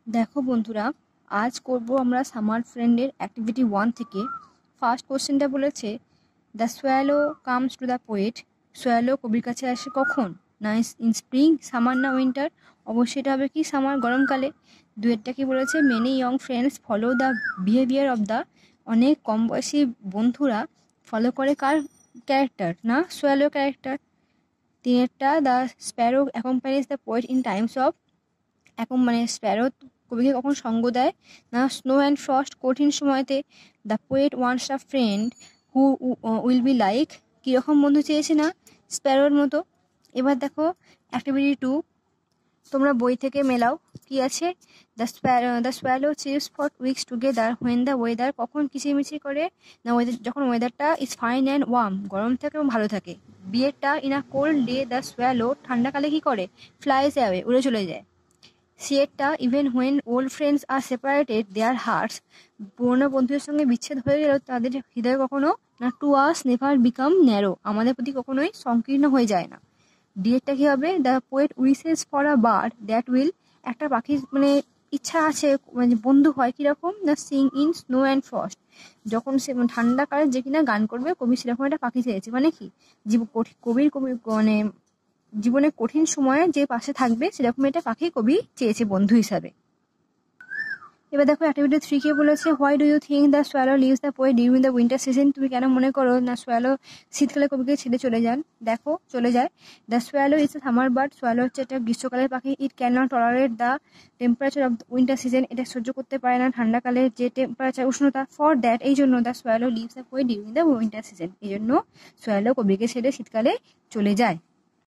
দেখো বন্ধুরা, আজ করব আমরা সামার ফ্রেন্ডের অ্যাক্টিভিটি 1 থেকে। ফার্স্ট কোশ্চেনটা বলেছে, the swallow comes to the poet. Swallow কবির কাছে আসে কখন? না ইন স্প্রিং, সামার না উইন্টার? অবশ্যই এটা হবে কি সামার, গরমকালে। দুয়েরটা কি বলেছে, many young friends follow the behaviour of the. অনেক কম বয়সী বন্ধুরা ফলো করে কার ক্যারেক্টার? না সোয়ালো ক্যারেক্টার। তিনেরটা, the sparrow accompanies the poet in times of. এখন মানে স্প্যারো কবিকে কখন সঙ্গ দেয়? না স্নো অ্যান্ড ফ্রস্ট, কঠিন সময়তে। The poet wants a friend who will be like. কীরকম বন্ধু চেয়েছে? না স্প্যারোর মতো। এবার দেখো অ্যাক্টিভিটি 2, তোমরা বই থেকে মেলাও। কি আছে? The swallow chips for weeks together when the weather. কখন কিচিরমিচির করে? না যখন ওয়েদারটা ইজ ফাইন অ্যান্ড ওয়ার্ম, গরম থাকে এবং ভালো থাকে। বিয়েরটা, in a cold day the swallow, ঠান্ডাকালে কি করে? ফ্লাইজ অ্যাওয়ে, উড়ে চলে যায়। সিয়েরটা, even when old friends are separated their hearts. পুরোনো বন্ধুদের সঙ্গে বিচ্ছেদ হয়ে গেলেও তাদের হৃদয় কখনো না to us never become narrow, আমাদের প্রতি কখনোই সংকীর্ণ হয়ে যায় না। ডিয়েরটা কি হবে? The poet wishes for a bird that will. একটা পাখির মানে ইচ্ছা আছে মানে বন্ধু হয় কিরকম? না Singh in snow and frost, যখন সে ঠান্ডাকালে যে কিনা গান করবে, কবি সেরকম একটা পাখি চেয়েছে। মানে কি কবির মানে জীবনে কঠিন সময়ে যে পাশে থাকবে সেরকম একটা পাখি কবি চেয়েছে বন্ধু হিসাবে। এবার দেখো অ্যাক্টিভিটি 3 কে বলেছে, why do you think the swallow leaves the poet during the winter season. তুমি কেন মনে করো না সোয়ালো শীতকালে কবিকে ছেড়ে চলে যান? দেখো চলে যায়। The swallow is a summer bird. Swallow হচ্ছে একটা গ্রীষ্মকালের পাখি। It can not tolerate the temperature of winter season. এটা সহ্য করতে পারে না ঠান্ডাকালের যে টেম্পারেচার, উষ্ণতা। ফর দ্যাট, এই জন্য the swallow leaves the poet during the winter season, এই জন্য সোয়ালো কবিকে ছেড়ে শীতকালে চলে যায়।